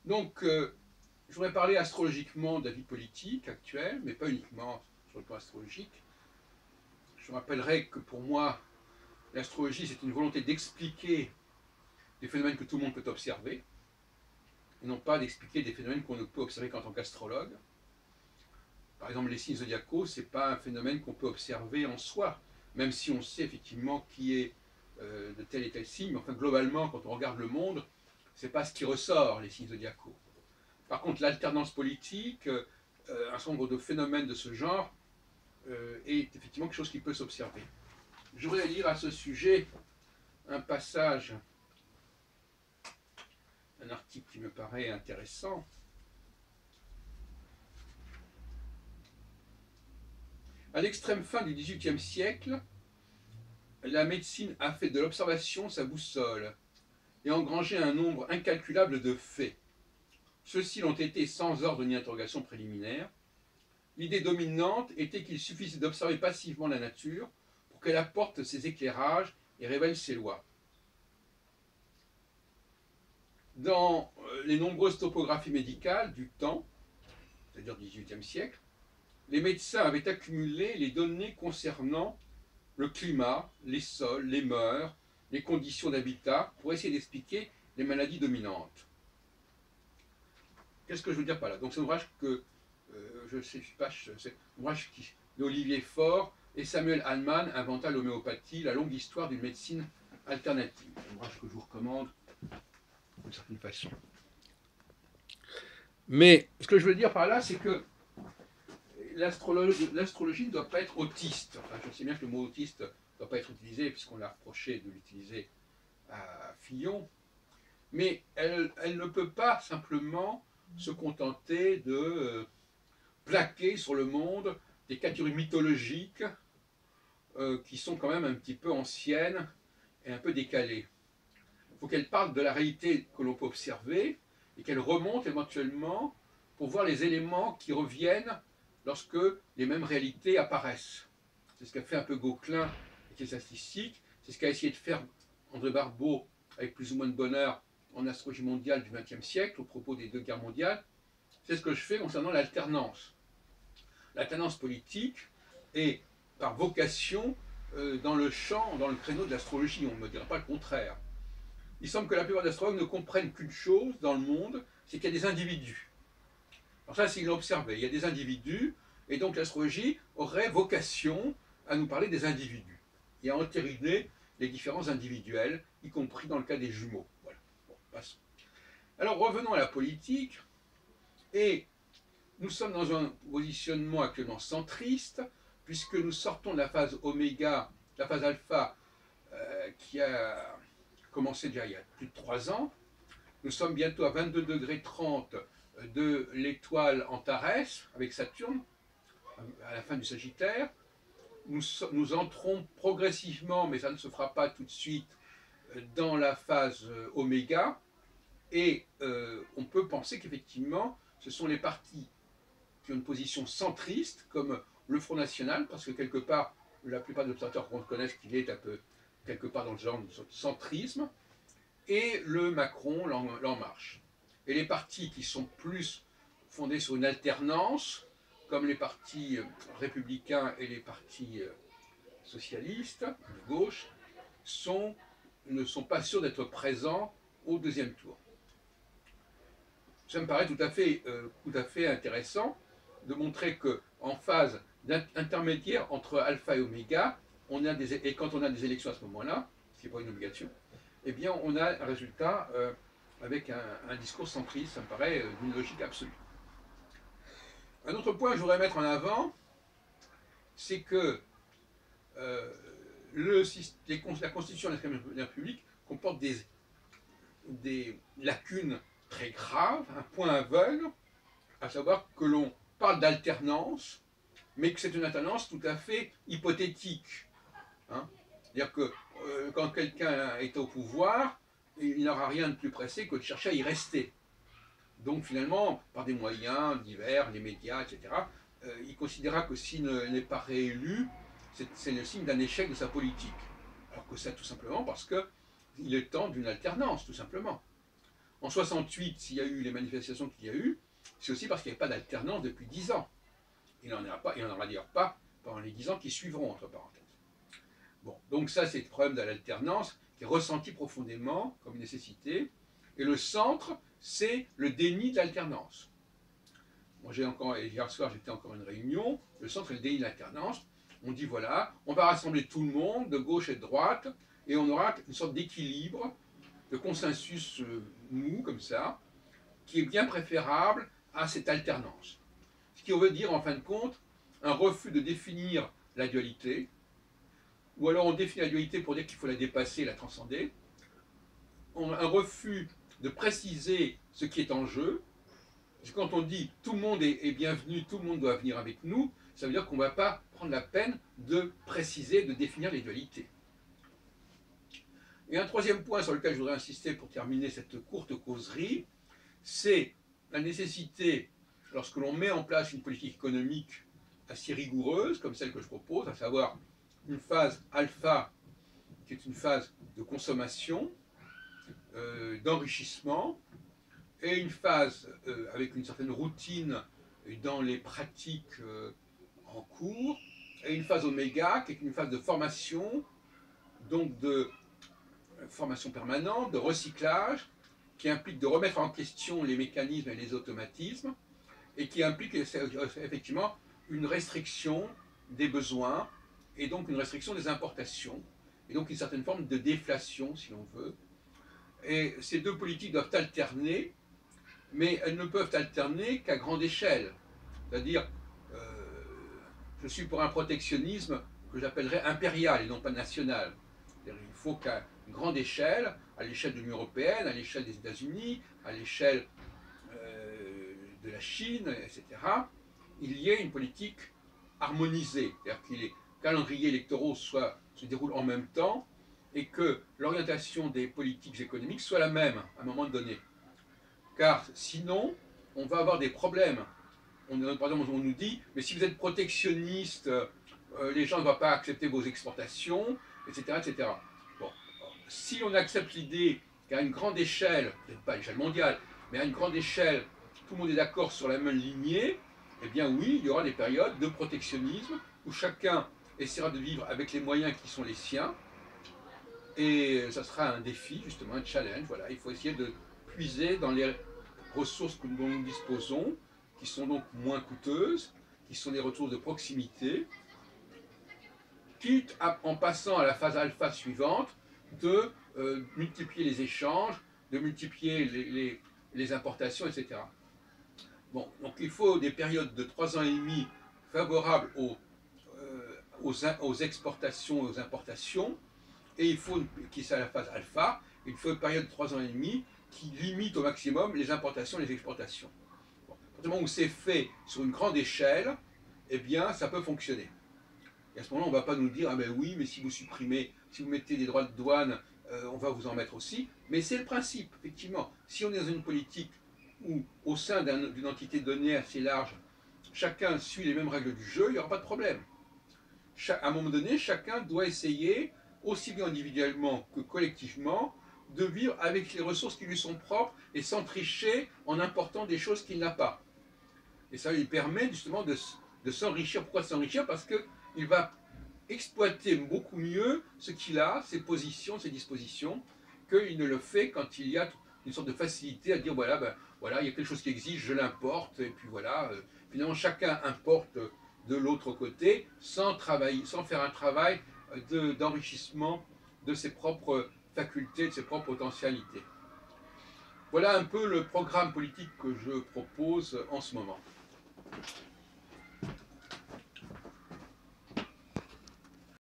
Donc, je voudrais parler astrologiquement de la vie politique actuelle, mais pas uniquement sur le plan astrologique. Je rappellerai que pour moi, l'astrologie, c'est une volonté d'expliquer des phénomènes que tout le monde peut observer, et non pas d'expliquer des phénomènes qu'on ne peut observer qu'en tant qu'astrologue. Par exemple, les signes zodiacaux, ce n'est pas un phénomène qu'on peut observer en soi, même si on sait effectivement qui est de tel et tel signe, mais enfin, globalement, quand on regarde le monde, ce n'est pas ce qui ressort, les signes zodiacaux. Par contre, l'alternance politique, un certain nombre de phénomènes de ce genre, est effectivement quelque chose qui peut s'observer. Je voudrais lire à ce sujet un passage, un article qui me paraît intéressant. À l'extrême fin du XVIIIe siècle, la médecine a fait de l'observation sa boussole et engrangé un nombre incalculable de faits. Ceux-ci l'ont été sans ordre ni interrogation préliminaire. L'idée dominante était qu'il suffisait d'observer passivement la nature pour qu'elle apporte ses éclairages et révèle ses lois. Dans les nombreuses topographies médicales du temps, c'est-à-dire du XVIIIe siècle, les médecins avaient accumulé les données concernant le climat, les sols, les mœurs, les conditions d'habitat, pour essayer d'expliquer les maladies dominantes. Qu'est-ce que je veux dire par là? Donc c'est un ouvrage que, je ne sais pas, c'est un ouvrage d'Olivier Faure et Samuel Hahnemann inventa l'homéopathie, la longue histoire d'une médecine alternative. Un ouvrage que je vous recommande d'une certaine façon. Mais ce que je veux dire par là, c'est que l'astrologie ne doit pas être autiste. Enfin, je sais bien que le mot autiste ne doit pas être utilisé, puisqu'on l'a reproché de l'utiliser à Fillon, mais elle ne peut pas simplement se contenter de plaquer sur le monde des catégories mythologiques qui sont quand même un petit peu anciennes et un peu décalées. Il faut qu'elle parle de la réalité que l'on peut observer et qu'elle remonte éventuellement pour voir les éléments qui reviennent lorsque les mêmes réalités apparaissent. C'est ce qu'a fait un peu Gauquelin avec les statistiques, c'est ce qu'a essayé de faire André Barbeau avec plus ou moins de bonheur en astrologie mondiale du XXe siècle, au propos des deux guerres mondiales. C'est ce que je fais concernant l'alternance. L'alternance politique est par vocation dans le champ, dans le créneau de l'astrologie, on ne me dira pas le contraire. Il semble que la plupart des astrologues ne comprennent qu'une chose dans le monde, c'est qu'il y a des individus. Alors ça, c'est une observé. Il y a des individus, et donc l'astrologie aurait vocation à nous parler des individus et à entériner les différences individuelles, y compris dans le cas des jumeaux. Voilà. Bon, passons. Alors revenons à la politique, et nous sommes dans un positionnement actuellement centriste, puisque nous sortons de la phase oméga, la phase alpha, qui a commencé déjà il y a plus de 3 ans. Nous sommes bientôt à 22 degrés 30 de l'étoile Antares, avec Saturne, à la fin du Sagittaire. Nous entrons progressivement, mais ça ne se fera pas tout de suite, dans la phase oméga, et on peut penser qu'effectivement, ce sont les partis qui ont une position centriste, comme le Front National, parce que quelque part, la plupart des observateurs reconnaissent qu'il est un peu quelque part dans le genre de centrisme, et le Macron, l'En Marche. Et les partis qui sont plus fondés sur une alternance, comme les partis républicains et les partis socialistes, de gauche, ne sont pas sûrs d'être présents au deuxième tour. Ça me paraît tout à fait intéressant de montrer qu'en phase intermédiaire entre alpha et oméga, et quand on a des élections à ce moment-là, ce qui n'est pas une obligation, eh bien on a un résultat avec un discours centriste, ça me paraît d'une logique absolue. Un autre point que je voudrais mettre en avant, c'est que la Constitution de la République comporte des lacunes très graves, un point aveugle, à savoir que l'on parle d'alternance, mais que c'est une alternance tout à fait hypothétique. Hein. C'est-à-dire que quand quelqu'un est au pouvoir, il n'aura rien de plus pressé que de chercher à y rester. Donc finalement, par des moyens divers, les médias, etc., il considérera que s'il n'est pas réélu, c'est le signe d'un échec de sa politique. Alors que c'est tout simplement parce qu'il est temps d'une alternance, tout simplement. en 68, s'il y a eu les manifestations qu'il y a eu, c'est aussi parce qu'il n'y avait pas d'alternance depuis 10 ans. Il n'en aura pas, il n'en aura d'ailleurs pas pendant les 10 ans qui suivront, entre parenthèses. Bon, donc ça, c'est le problème de l'alternance qui est ressenti profondément comme une nécessité. Et le centre, c'est le déni de l'alternance. Moi, hier soir, j'étais encore à une réunion. Le centre est le déni de l'alternance. On dit voilà, on va rassembler tout le monde, de gauche et de droite, et on aura une sorte d'équilibre, de consensus mou, comme ça, qui est bien préférable à cette alternance. Ce qui veut dire, en fin de compte, un refus de définir la dualité, ou alors on définit la dualité pour dire qu'il faut la dépasser, la transcender, un refus de préciser ce qui est en jeu. Parce que quand on dit tout le monde est bienvenu, tout le monde doit venir avec nous, ça veut dire qu'on ne va pas prendre la peine de préciser, de définir les dualités. Et un troisième point sur lequel je voudrais insister pour terminer cette courte causerie, c'est la nécessité, lorsque l'on met en place une politique économique assez rigoureuse, comme celle que je propose, à savoir une phase alpha, qui est une phase de consommation, d'enrichissement, et une phase avec une certaine routine dans les pratiques en cours, et une phase oméga, qui est une phase de formation, donc de formation permanente, de recyclage, qui implique de remettre en question les mécanismes et les automatismes, et qui implique effectivement une restriction des besoins, et donc une restriction des importations, et donc une certaine forme de déflation, si l'on veut. Et ces deux politiques doivent alterner, mais elles ne peuvent alterner qu'à grande échelle. C'est-à-dire, je suis pour un protectionnisme que j'appellerais impérial et non pas national. Il faut qu'à une grande échelle, à l'échelle de l'Union européenne, à l'échelle des États-Unis, à l'échelle de la Chine, etc., il y ait une politique harmonisée, c'est-à-dire que les calendriers électoraux se déroulent en même temps et que l'orientation des politiques économiques soit la même à un moment donné. Car sinon, on va avoir des problèmes. Par exemple, on nous dit, mais si vous êtes protectionniste, les gens ne vont pas accepter vos exportations, etc. etc. Bon, si on accepte l'idée qu'à une grande échelle, peut-être pas à l'échelle mondiale, mais à une grande échelle, tout le monde est d'accord sur la même lignée, eh bien oui, il y aura des périodes de protectionnisme où chacun essaiera de vivre avec les moyens qui sont les siens, et ça sera un défi, justement, un challenge. Voilà, il faut essayer de puiser dans les ressources dont nous disposons, qui sont donc moins coûteuses, qui sont des ressources de proximité, quitte à, en passant à la phase alpha suivante, de multiplier les échanges, de multiplier les importations, etc. Bon, donc il faut des périodes de 3 ans et demi favorables aux exportations et aux importations, et il faut, qui c'est à la phase alpha, il faut une période de 3 ans et demi qui limite au maximum les importations et les exportations. Bon, à partir du moment où c'est fait sur une grande échelle, eh bien ça peut fonctionner. Et à ce moment-là, on ne va pas nous dire, ah ben oui, mais si vous supprimez, si vous mettez des droits de douane, on va vous en mettre aussi. Mais c'est le principe, effectivement. Si on est dans une politique où, au sein d'une entité donnée assez large, chacun suit les mêmes règles du jeu, il n'y aura pas de problème. À un moment donné, chacun doit essayer, aussi bien individuellement que collectivement, de vivre avec les ressources qui lui sont propres et sans tricher en important des choses qu'il n'a pas. Et ça lui permet justement de s'enrichir. Pourquoi s'enrichir? Parce qu'il va exploiter beaucoup mieux ce qu'il a, ses positions, ses dispositions, qu'il ne le fait quand il y a une sorte de facilité à dire voilà, ben, voilà, il y a quelque chose qui existe, je l'importe, et puis voilà. Finalement, chacun importe de l'autre côté sans faire un travail d'enrichissement de ses propres facultés, de ses propres potentialités. Voilà un peu le programme politique que je propose en ce moment.